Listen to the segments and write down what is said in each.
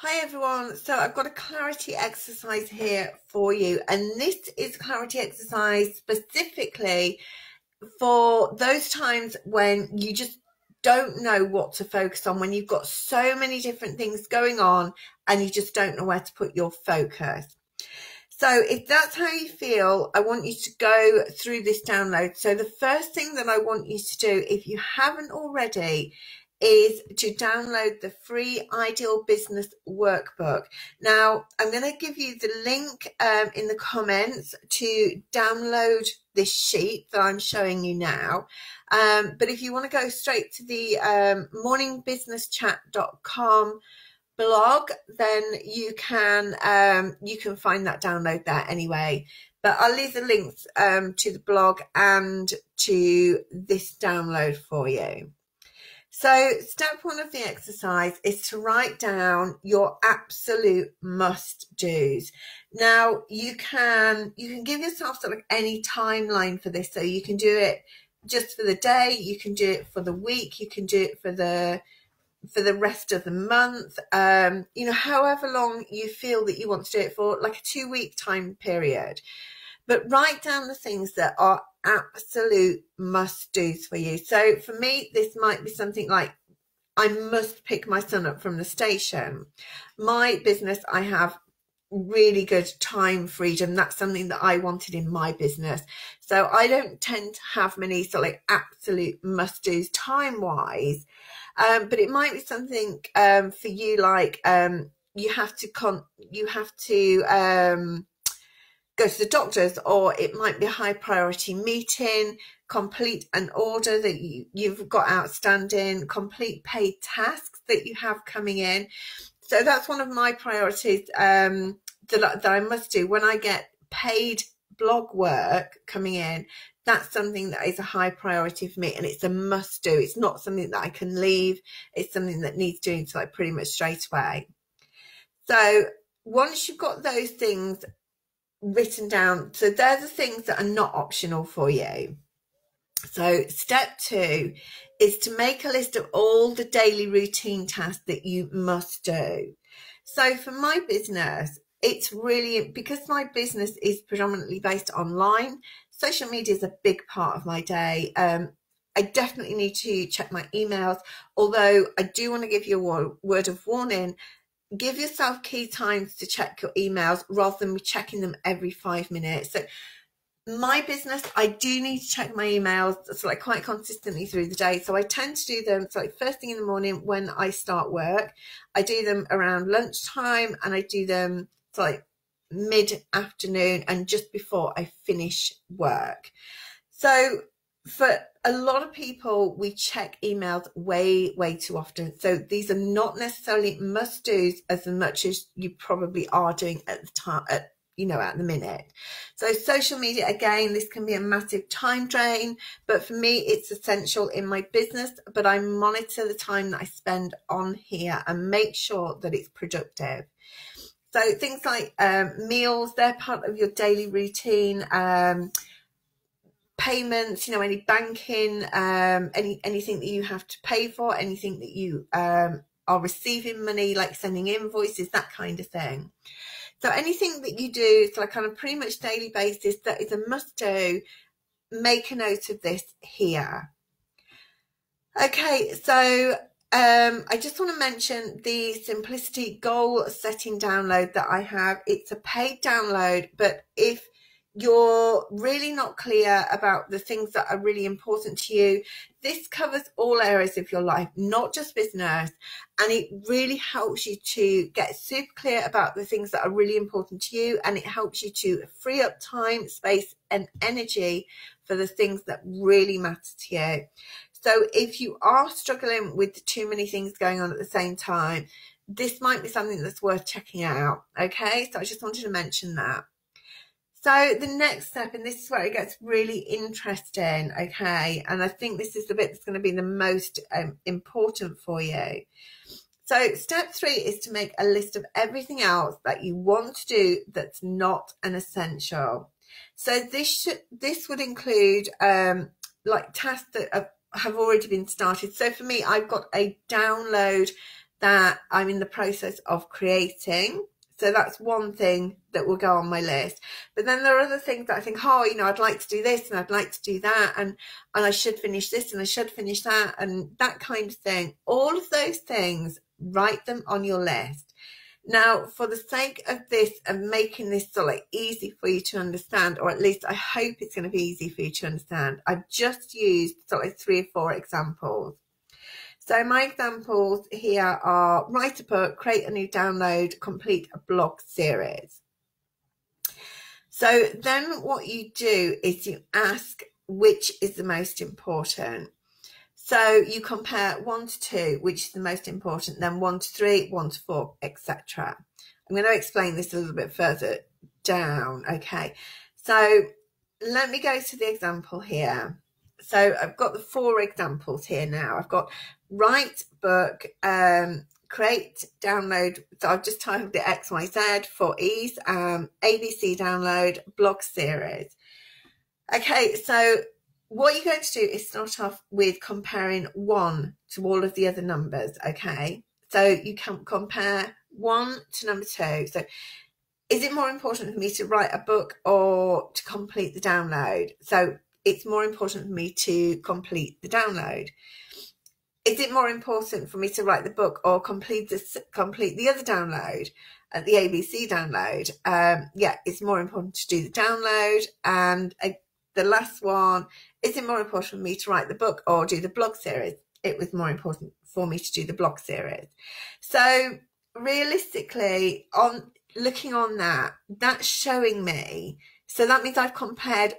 Hi everyone, so I've got a clarity exercise here for you, and this is a clarity exercise specifically for those times when you just don't know what to focus on, when you've got so many different things going on and you just don't know where to put your focus. So if that's how you feel, I want you to go through this download. So the first thing that I want you to do, if you haven't already, is to download the free Ideal Business Workbook. Now, I'm going to give you the link in the comments to download this sheet that I'm showing you now. But if you want to go straight to the morningbusinesschat.com blog, then you can find that download there anyway. But I'll leave the links to the blog and to this download for you. So step one of the exercise is to write down your absolute must-dos. Now you can give yourself sort of any timeline for this. So you can do it just for the day, you can do it for the week, you can do it for the rest of the month, however long you feel that you want to do it for, like a 2-week time period. But write down the things that are absolute must-dos for you. So for me, this might be something like, I must pick my son up from the station. My business, I have really good time freedom. That's something that I wanted in my business. So I don't tend to have many sort of like absolute must-dos time-wise. But it might be something for you, like you have to go to the doctors, or it might be a high priority meeting, complete an order that you've got outstanding, complete paid tasks that you have coming in. So that's one of my priorities that I must do when I get paid blog work coming in. That's something that is a high priority for me, and it's a must do. It's not something that I can leave. It's something that needs doing so like pretty much straight away. So once you've got those things written down, so they're the things that are not optional for you. So step 2 is to make a list of all the daily routine tasks that you must do. So for my business, it's really, because my business is predominantly based online, social media is a big part of my day. I definitely need to check my emails, although I do want to give you a word of warning. Give yourself key times to check your emails rather than checking them every 5 minutes. So my business, I do need to check my emails so like quite consistently through the day. So I tend to do them so like first thing in the morning when I start work. I do them around lunchtime, and I do them so like mid-afternoon and just before I finish work. So for a lot of people, we check emails way too often. So these are not necessarily must-dos as much as you probably are doing at the time, at the minute. So social media, again, this can be a massive time drain, but for me, it's essential in my business. But I monitor the time that I spend on here and make sure that it's productive. So things like meals, they're part of your daily routine. Payments, any banking, anything that you have to pay for, anything that you are receiving money, like sending invoices, that kind of thing. So anything that you do, so like on a pretty much daily basis, that is a must do, make a note of this here. Okay, so I just want to mention the Simplicity Goal Setting download that I have. It's a paid download, but if you're really not clear about the things that are really important to you, this covers all areas of your life, not just business, and it really helps you to get super clear about the things that are really important to you, and it helps you to free up time, space and energy for the things that really matter to you. So if you are struggling with too many things going on at the same time, this might be something that's worth checking out. Okay, so I just wanted to mention that. So the next step, and this is where it gets really interesting, okay, and I think this is the bit that's going to be the most important for you. So step 3 is to make a list of everything else that you want to do that's not an essential. So this would include like tasks that have already been started. So for me, I've got a download that I'm in the process of creating. So that's one thing that will go on my list. But then there are other things that I think, oh, you know, I'd like to do this and I'd like to do that, and I should finish this and I should finish that, and that kind of thing. All of those things, write them on your list. Now, for the sake of this and making this sort of like easy for you to understand, or at least I hope it's going to be easy for you to understand, I've just used sort of like 3 or 4 examples. So my examples here are write a book, create a new download, complete a blog series. So then what you do is you ask which is the most important. So you compare 1 to 2, which is the most important, then 1 to 3, 1 to 4, etc. I'm going to explain this a little bit further down. Okay, so let me go to the example here. So I've got the 4 examples here now. I've got write book, create download. So I've just titled it XYZ for ease, ABC download, blog series. Okay, so what you're going to do is start off with comparing 1 to all of the other numbers. Okay, so you can compare 1 to number 2. So is it more important for me to write a book or to complete the download? So it's more important for me to complete the download. Is it more important for me to write the book or complete the other download, the ABC download? Yeah, it's more important to do the download. And the last one, is it more important for me to write the book or do the blog series? It was more important for me to do the blog series. So realistically, on looking on that, that's showing me, so that means I've compared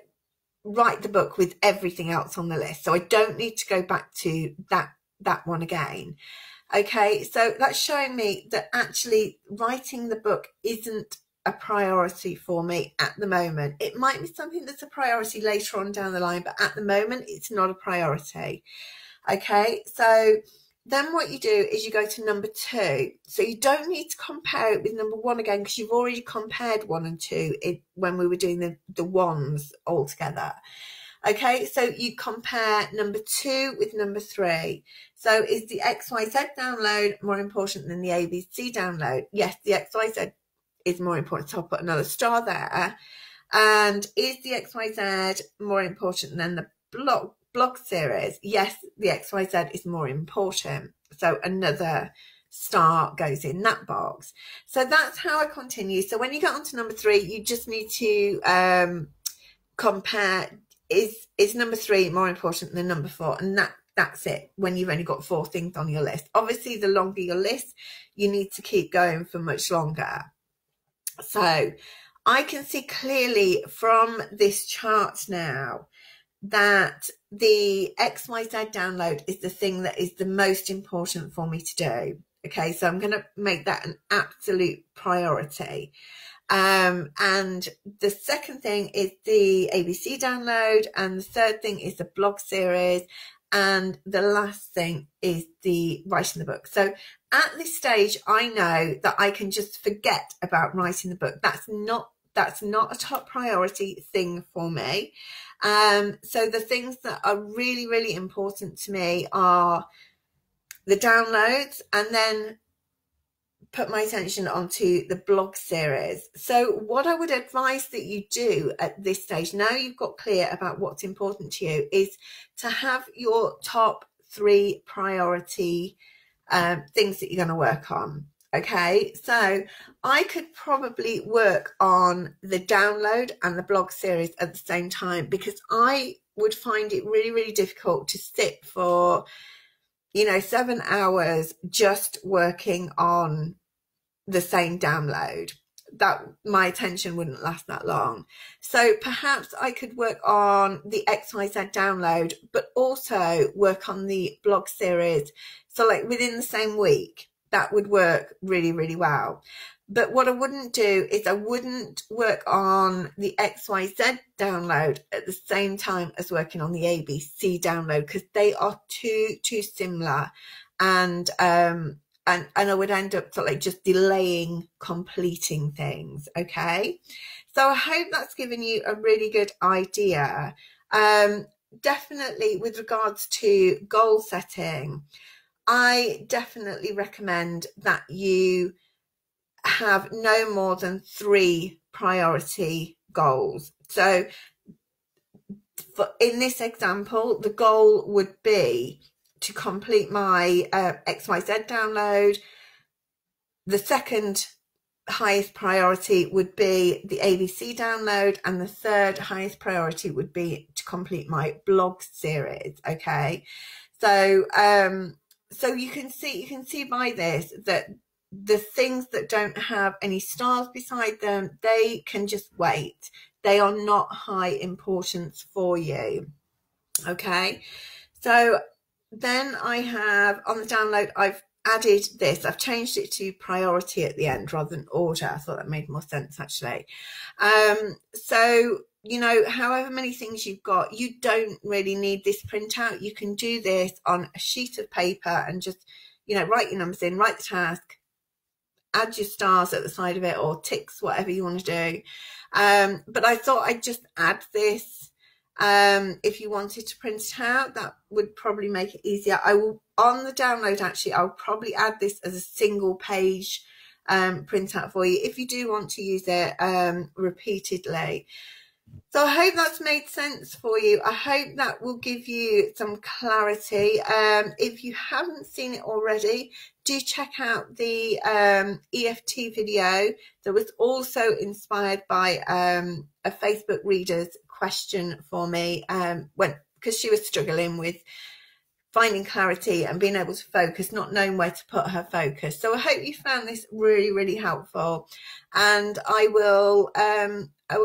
write the book with everything else on the list. So I don't need to go back to that one again. Okay, so that's showing me that actually writing the book isn't a priority for me at the moment. It might be something that's a priority later on down the line, but at the moment it's not a priority. Okay, so then what you do is you go to number 2. So you don't need to compare it with number 1 again, because you've already compared 1 and 2 when we were doing the ones all together. Okay, so you compare number 2 with number 3. So is the XYZ download more important than the ABC download? Yes, the XYZ is more important, so I'll put another star there. And is the XYZ more important than the blog series? Yes, the XYZ is more important, so another star goes in that box. So that's how I continue. So when you get on to number 3, you just need to compare, is number 3 more important than number 4? And that's it, when you've only got 4 things on your list. Obviously, the longer your list, you need to keep going for much longer. So I can see clearly from this chart now that the XYZ download is the thing that is the most important for me to do. Okay, so I'm going to make that an absolute priority. And the second thing is the ABC download, and the third thing is the blog series, and the last thing is the writing the book. So at this stage, I know that I can just forget about writing the book. That's not a top priority thing for me. So the things that are really, really important to me are the downloads, and then put my attention onto the blog series. So what I would advise that you do at this stage, now you've got clear about what's important to you, is to have your top 3 priority things that you're going to work on. Okay, so I could probably work on the download and the blog series at the same time, because I would find it really, really difficult to sit for, 7 hours just working on the same download. That my attention wouldn't last that long. So perhaps I could work on the XYZ download, but also work on the blog series. So like within the same week, that would work really, really well. But what I wouldn't do is I wouldn't work on the XYZ download at the same time as working on the ABC download, because they are too similar. And I would end up sort of like just delaying completing things. Okay, so I hope that's given you a really good idea. Definitely with regards to goal setting, I definitely recommend that you have no more than 3 priority goals. So in this example, the goal would be to complete my XYZ download. The second highest priority would be the ABC download, and the third highest priority would be to complete my blog series. Okay, so so you can see by this that the things that don't have any stars beside them, they can just wait. They are not high importance for you. Okay, so then I have on the download, I've added this. I've changed it to priority at the end rather than order. I thought that made more sense actually. So, you know, however many things you've got, you don't really need this printout. You can do this on a sheet of paper and just, you know, write your numbers in, write the task, add your stars at the side of it, or ticks, whatever you want to do. But I thought I'd just add this. If you wanted to print it out, that would probably make it easier. I will, on the download actually, I'll probably add this as a single page printout for you if you do want to use it repeatedly. So I hope that's made sense for you. I hope that will give you some clarity. If you haven't seen it already, do check out the EFT video that was also inspired by a Facebook reader's question for me because she was struggling with finding clarity and being able to focus, not knowing where to put her focus. So I hope you found this really, really helpful, and I will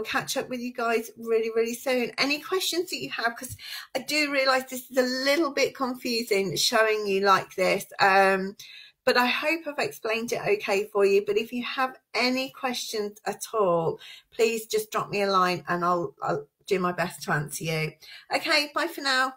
catch up with you guys really, really soon. Any questions that you have, because I do realise this is a little bit confusing showing you like this, but I hope I've explained it okay for you. But if you have any questions at all, please just drop me a line and I'll do my best to answer you. Okay, bye for now.